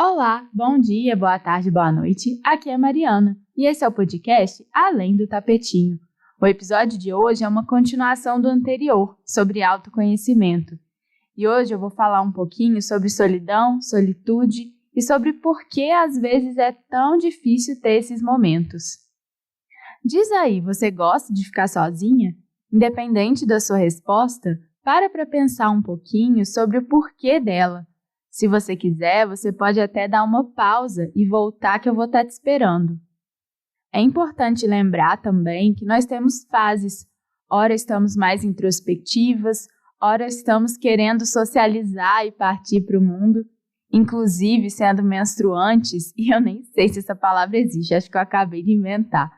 Olá, bom dia, boa tarde, boa noite. Aqui é a Mariana e esse é o podcast Além do Tapetinho. O episódio de hoje é uma continuação do anterior, sobre autoconhecimento. E hoje eu vou falar um pouquinho sobre solidão, solitude e sobre por que às vezes é tão difícil ter esses momentos. Diz aí, você gosta de ficar sozinha? Independente da sua resposta, para pensar um pouquinho sobre o porquê dela. Se você quiser, você pode até dar uma pausa e voltar que eu vou estar te esperando. É importante lembrar também que nós temos fases. Ora estamos mais introspectivas, ora estamos querendo socializar e partir para o mundo, inclusive sendo menstruantes, e eu nem sei se essa palavra existe, acho que eu acabei de inventar.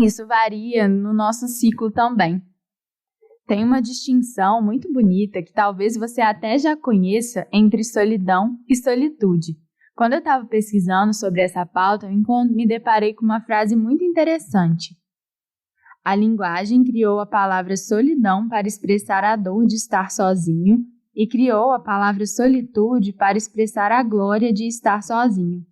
Isso varia no nosso ciclo também. Tem uma distinção muito bonita que talvez você até já conheça entre solidão e solitude. Quando eu estava pesquisando sobre essa pauta, eu me deparei com uma frase muito interessante. A linguagem criou a palavra solidão para expressar a dor de estar sozinho e criou a palavra solitude para expressar a glória de estar sozinho.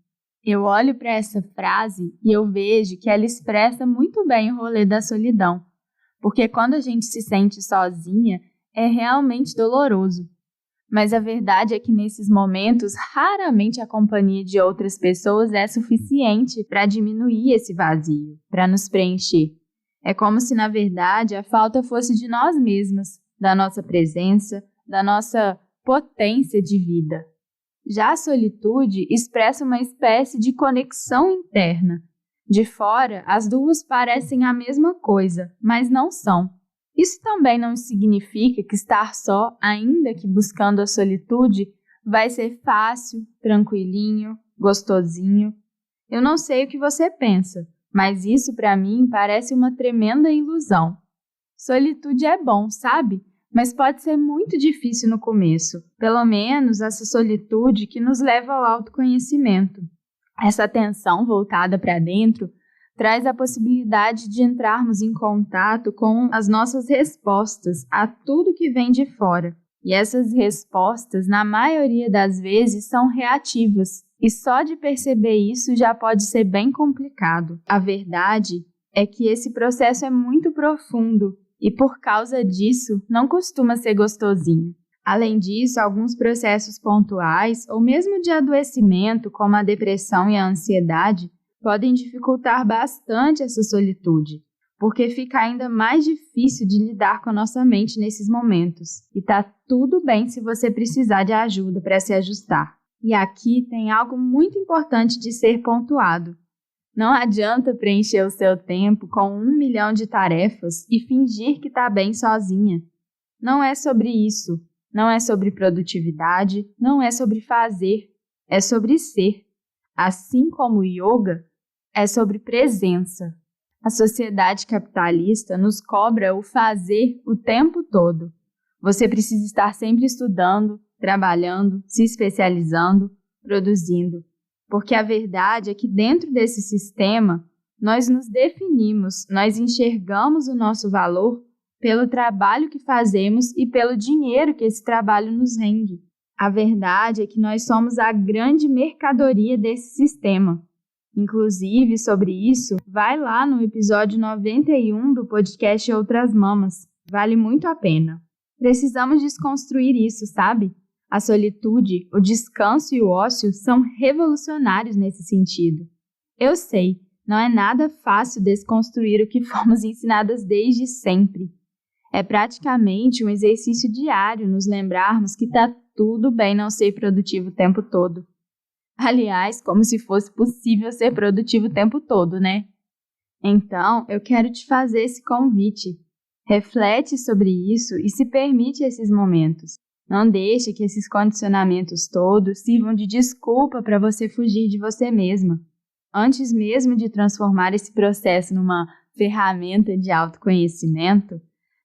Eu olho para essa frase e eu vejo que ela expressa muito bem o rolê da solidão. Porque quando a gente se sente sozinha, é realmente doloroso. Mas a verdade é que nesses momentos, raramente a companhia de outras pessoas é suficiente para diminuir esse vazio, para nos preencher. É como se, na verdade, a falta fosse de nós mesmas, da nossa presença, da nossa potência de vida. Já a solitude expressa uma espécie de conexão interna. De fora, as duas parecem a mesma coisa, mas não são. Isso também não significa que estar só, ainda que buscando a solitude, vai ser fácil, tranquilinho, gostosinho. Eu não sei o que você pensa, mas isso para mim parece uma tremenda ilusão. Solitude é bom, sabe? Mas pode ser muito difícil no começo, pelo menos essa solitude que nos leva ao autoconhecimento. Essa atenção voltada para dentro traz a possibilidade de entrarmos em contato com as nossas respostas a tudo que vem de fora. E essas respostas, na maioria das vezes, são reativas. E só de perceber isso já pode ser bem complicado. A verdade é que esse processo é muito profundo e, por causa disso, não costuma ser gostosinho. Além disso, alguns processos pontuais ou mesmo de adoecimento, como a depressão e a ansiedade, podem dificultar bastante essa solitude, porque fica ainda mais difícil de lidar com a nossa mente nesses momentos. E tá tudo bem se você precisar de ajuda para se ajustar. E aqui tem algo muito importante de ser pontuado. Não adianta preencher o seu tempo com 1 milhão de tarefas e fingir que tá bem sozinha. Não é sobre isso. Não é sobre produtividade, não é sobre fazer, é sobre ser. Assim como o yoga, é sobre presença. A sociedade capitalista nos cobra o fazer o tempo todo. Você precisa estar sempre estudando, trabalhando, se especializando, produzindo. Porque a verdade é que dentro desse sistema, nós nos definimos, nós enxergamos o nosso valor pelo trabalho que fazemos e pelo dinheiro que esse trabalho nos rende. A verdade é que nós somos a grande mercadoria desse sistema. Inclusive, sobre isso, vai lá no episódio 91 do podcast Outras Mamas. Vale muito a pena. Precisamos desconstruir isso, sabe? A solitude, o descanso e o ócio são revolucionários nesse sentido. Eu sei, não é nada fácil desconstruir o que fomos ensinadas desde sempre. É praticamente um exercício diário nos lembrarmos que está tudo bem não ser produtivo o tempo todo. Aliás, como se fosse possível ser produtivo o tempo todo, né? Então, eu quero te fazer esse convite. Reflete sobre isso e se permite esses momentos. Não deixe que esses condicionamentos todos sirvam de desculpa para você fugir de você mesma. Antes mesmo de transformar esse processo numa ferramenta de autoconhecimento,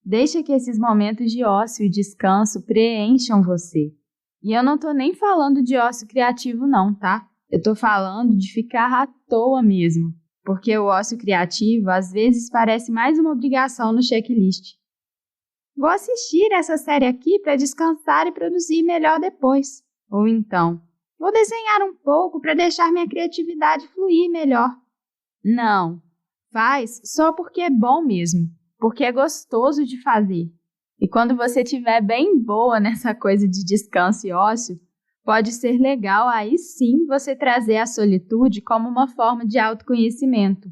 deixa que esses momentos de ócio e descanso preencham você. E eu não tô nem falando de ócio criativo não, tá? Eu tô falando de ficar à toa mesmo. Porque o ócio criativo às vezes parece mais uma obrigação no checklist. Vou assistir essa série aqui para descansar e produzir melhor depois. Ou então, Vou desenhar um pouco para deixar minha criatividade fluir melhor. Não, faz só porque é bom mesmo, porque é gostoso de fazer. E quando você estiver bem boa nessa coisa de descanso e ócio, pode ser legal aí sim você trazer a solitude como uma forma de autoconhecimento.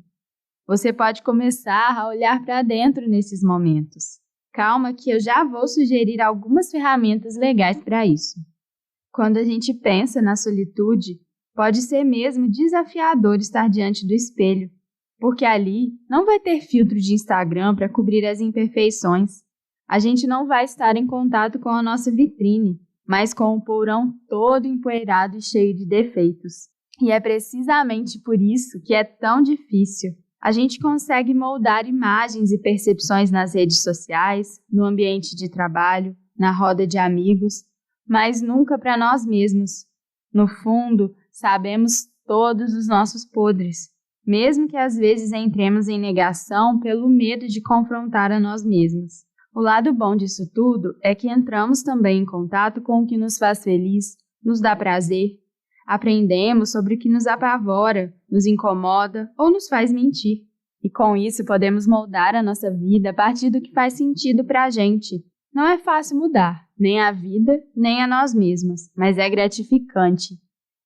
Você pode começar a olhar para dentro nesses momentos. Calma que eu já vou sugerir algumas ferramentas legais para isso. Quando a gente pensa na solitude, pode ser mesmo desafiador estar diante do espelho, porque ali não vai ter filtro de Instagram para cobrir as imperfeições. A gente não vai estar em contato com a nossa vitrine, mas com o porão todo empoeirado e cheio de defeitos. E é precisamente por isso que é tão difícil. A gente consegue moldar imagens e percepções nas redes sociais, no ambiente de trabalho, na roda de amigos, mas nunca para nós mesmos. No fundo, sabemos todos os nossos podres, mesmo que às vezes entremos em negação pelo medo de confrontar a nós mesmos. O lado bom disso tudo é que entramos também em contato com o que nos faz feliz, nos dá prazer. Aprendemos sobre o que nos apavora, nos incomoda ou nos faz mentir. E com isso podemos moldar a nossa vida a partir do que faz sentido para a gente. Não é fácil mudar, nem a vida, nem a nós mesmas, mas é gratificante.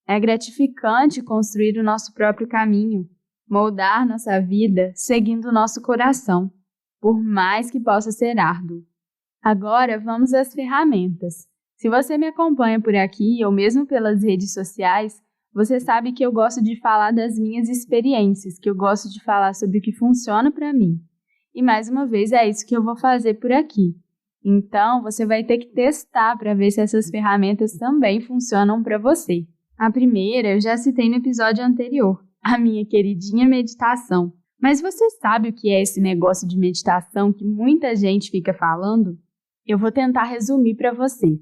É gratificante construir o nosso próprio caminho, moldar nossa vida seguindo o nosso coração, por mais que possa ser árduo. Agora vamos às ferramentas. Se você me acompanha por aqui ou mesmo pelas redes sociais, você sabe que eu gosto de falar das minhas experiências, que eu gosto de falar sobre o que funciona para mim. E mais uma vez é isso que eu vou fazer por aqui. Então, você vai ter que testar para ver se essas ferramentas também funcionam para você. A primeira eu já citei no episódio anterior, a minha queridinha meditação. Mas você sabe o que é esse negócio de meditação que muita gente fica falando? Eu vou tentar resumir para você.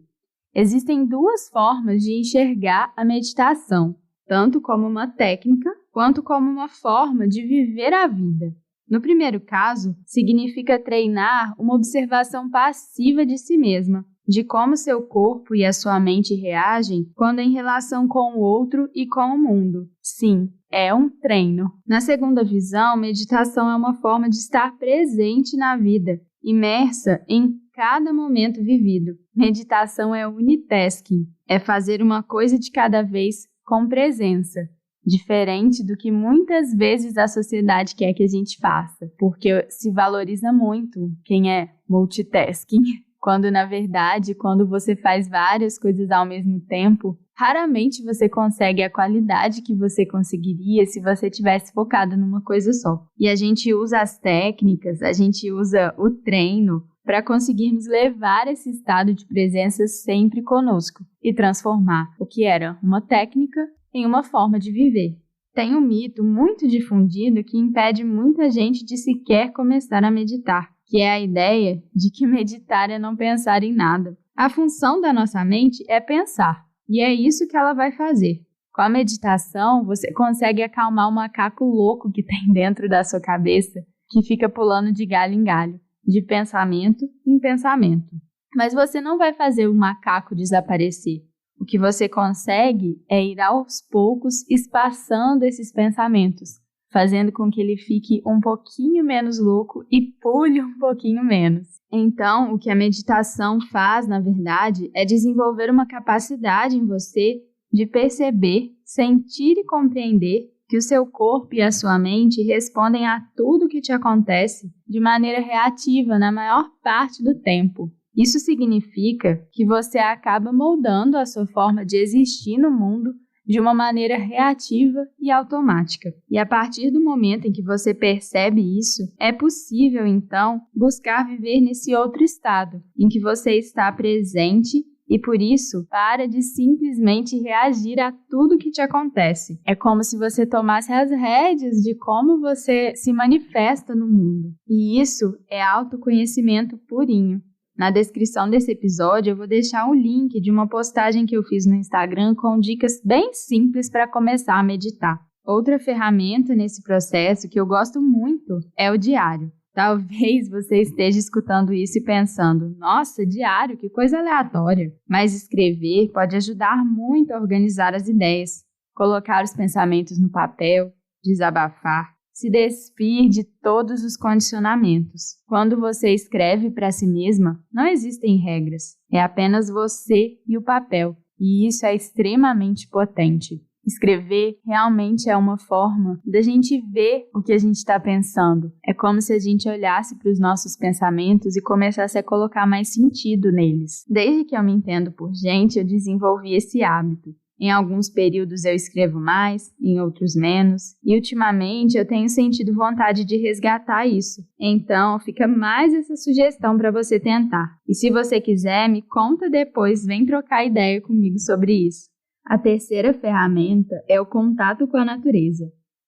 Existem duas formas de enxergar a meditação, tanto como uma técnica, quanto como uma forma de viver a vida. No primeiro caso, significa treinar uma observação passiva de si mesma, de como seu corpo e a sua mente reagem quando em relação com o outro e com o mundo. Sim, é um treino. Na segunda visão, meditação é uma forma de estar presente na vida, imersa em cada momento vivido. Meditação é unitasking, é fazer uma coisa de cada vez com presença, diferente do que muitas vezes a sociedade quer que a gente faça, porque se valoriza muito quem é multitasking, quando na verdade, quando você faz várias coisas ao mesmo tempo, raramente você consegue a qualidade que você conseguiria se você tivesse focado numa coisa só. E a gente usa as técnicas, a gente usa o treino para conseguirmos levar esse estado de presença sempre conosco e transformar o que era uma técnica em uma forma de viver. Tem um mito muito difundido que impede muita gente de sequer começar a meditar, que é a ideia de que meditar é não pensar em nada. A função da nossa mente é pensar, e é isso que ela vai fazer. Com a meditação, você consegue acalmar o macaco louco que tem dentro da sua cabeça, que fica pulando de galho em galho, de pensamento em pensamento. Mas você não vai fazer o macaco desaparecer. O que você consegue é ir aos poucos espaçando esses pensamentos, fazendo com que ele fique um pouquinho menos louco e pule um pouquinho menos. Então, o que a meditação faz, na verdade, é desenvolver uma capacidade em você de perceber, sentir e compreender que o seu corpo e a sua mente respondem a tudo que te acontece de maneira reativa na maior parte do tempo. Isso significa que você acaba moldando a sua forma de existir no mundo de uma maneira reativa e automática. E a partir do momento em que você percebe isso, é possível, então, buscar viver nesse outro estado, em que você está presente e, por isso, para de simplesmente reagir a tudo que te acontece. É como se você tomasse as rédeas de como você se manifesta no mundo. E isso é autoconhecimento purinho. Na descrição desse episódio eu vou deixar um link de uma postagem que eu fiz no Instagram com dicas bem simples para começar a meditar. Outra ferramenta nesse processo que eu gosto muito é o diário. Talvez você esteja escutando isso e pensando, nossa, diário, que coisa aleatória. Mas escrever pode ajudar muito a organizar as ideias, colocar os pensamentos no papel, desabafar, se despir de todos os condicionamentos. Quando você escreve para si mesma, não existem regras, é apenas você e o papel, e isso é extremamente potente. Escrever realmente é uma forma da gente ver o que a gente está pensando. É como se a gente olhasse para os nossos pensamentos e começasse a colocar mais sentido neles. Desde que eu me entendo por gente, eu desenvolvi esse hábito. Em alguns períodos eu escrevo mais, em outros menos, e ultimamente eu tenho sentido vontade de resgatar isso. Então, fica mais essa sugestão para você tentar. E se você quiser, me conta depois, vem trocar ideia comigo sobre isso. A terceira ferramenta é o contato com a natureza.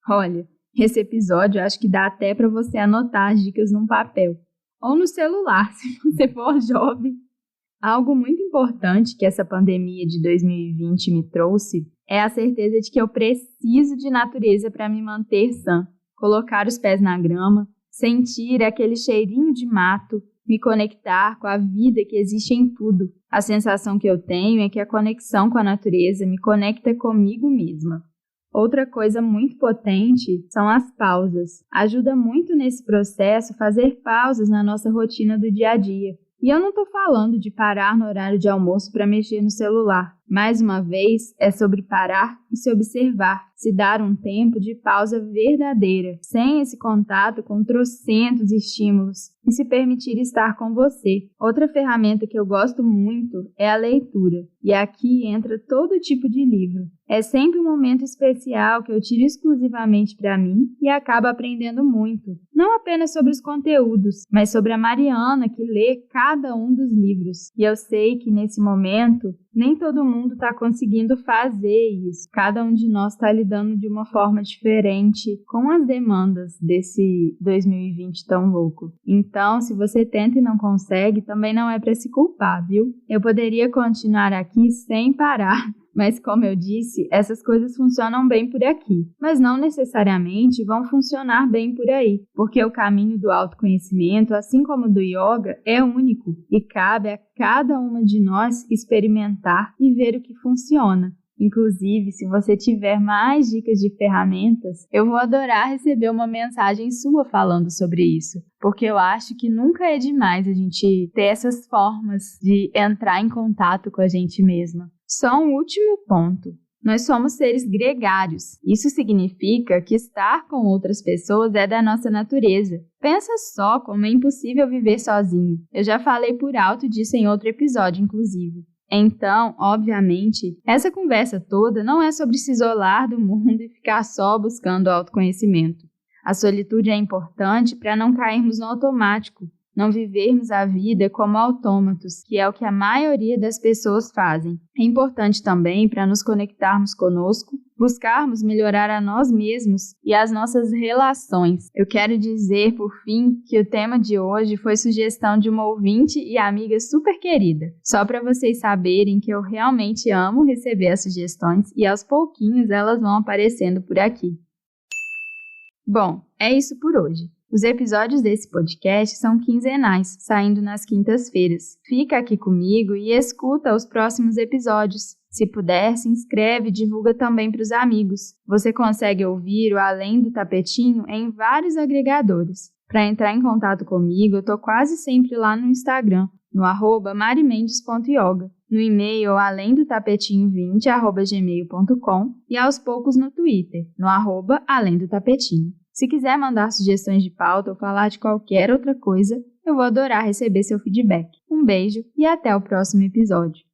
Olha, esse episódio eu acho que dá até para você anotar as dicas num papel, ou no celular, se você for jovem. Algo muito importante que essa pandemia de 2020 me trouxe é a certeza de que eu preciso de natureza para me manter sã. Colocar os pés na grama, sentir aquele cheirinho de mato, me conectar com a vida que existe em tudo. A sensação que eu tenho é que a conexão com a natureza me conecta comigo mesma. Outra coisa muito potente são as pausas. Ajuda muito nesse processo fazer pausas na nossa rotina do dia a dia. E eu não estou falando de parar no horário de almoço para mexer no celular. Mais uma vez, é sobre parar e se observar, se dar um tempo de pausa verdadeira, sem esse contato com trocentos estímulos, e se permitir estar com você. Outra ferramenta que eu gosto muito é a leitura, e aqui entra todo tipo de livro. É sempre um momento especial que eu tiro exclusivamente para mim e acabo aprendendo muito, não apenas sobre os conteúdos, mas sobre a Mariana que lê cada um dos livros. E eu sei que nesse momento, nem todo mundo está conseguindo fazer isso. Cada um de nós está lidando de uma forma diferente com as demandas desse 2020 tão louco. Então, se você tenta e não consegue, também não é para se culpar, viu? Eu poderia continuar aqui sem parar, mas como eu disse, essas coisas funcionam bem por aqui, mas não necessariamente vão funcionar bem por aí, porque o caminho do autoconhecimento, assim como do yoga, é único e cabe a cada uma de nós experimentar e ver o que funciona. Inclusive, se você tiver mais dicas de ferramentas, eu vou adorar receber uma mensagem sua falando sobre isso, porque eu acho que nunca é demais a gente ter essas formas de entrar em contato com a gente mesma. Só um último ponto. Nós somos seres gregários. Isso significa que estar com outras pessoas é da nossa natureza. Pensa só como é impossível viver sozinho. Eu já falei por alto disso em outro episódio, inclusive. Então, obviamente, essa conversa toda não é sobre se isolar do mundo e ficar só buscando autoconhecimento. A solitude é importante para não cairmos no automático, não vivermos a vida como autômatos, que é o que a maioria das pessoas fazem. É importante também para nos conectarmos conosco, buscarmos melhorar a nós mesmos e as nossas relações. Eu quero dizer, por fim, que o tema de hoje foi sugestão de uma ouvinte e amiga super querida. Só para vocês saberem que eu realmente amo receber as sugestões e aos pouquinhos elas vão aparecendo por aqui. Bom, é isso por hoje. Os episódios desse podcast são quinzenais, saindo nas quintas-feiras. Fica aqui comigo e escuta os próximos episódios. Se puder, se inscreve e divulga também para os amigos. Você consegue ouvir o Além do Tapetinho em vários agregadores. Para entrar em contato comigo, eu estou quase sempre lá no Instagram, no @marimendes.yoga, no e-mail alemdotapetinho20@gmail.com e aos poucos no Twitter, no @alemdotapetinho. Se quiser mandar sugestões de pauta ou falar de qualquer outra coisa, eu vou adorar receber seu feedback. Um beijo e até o próximo episódio.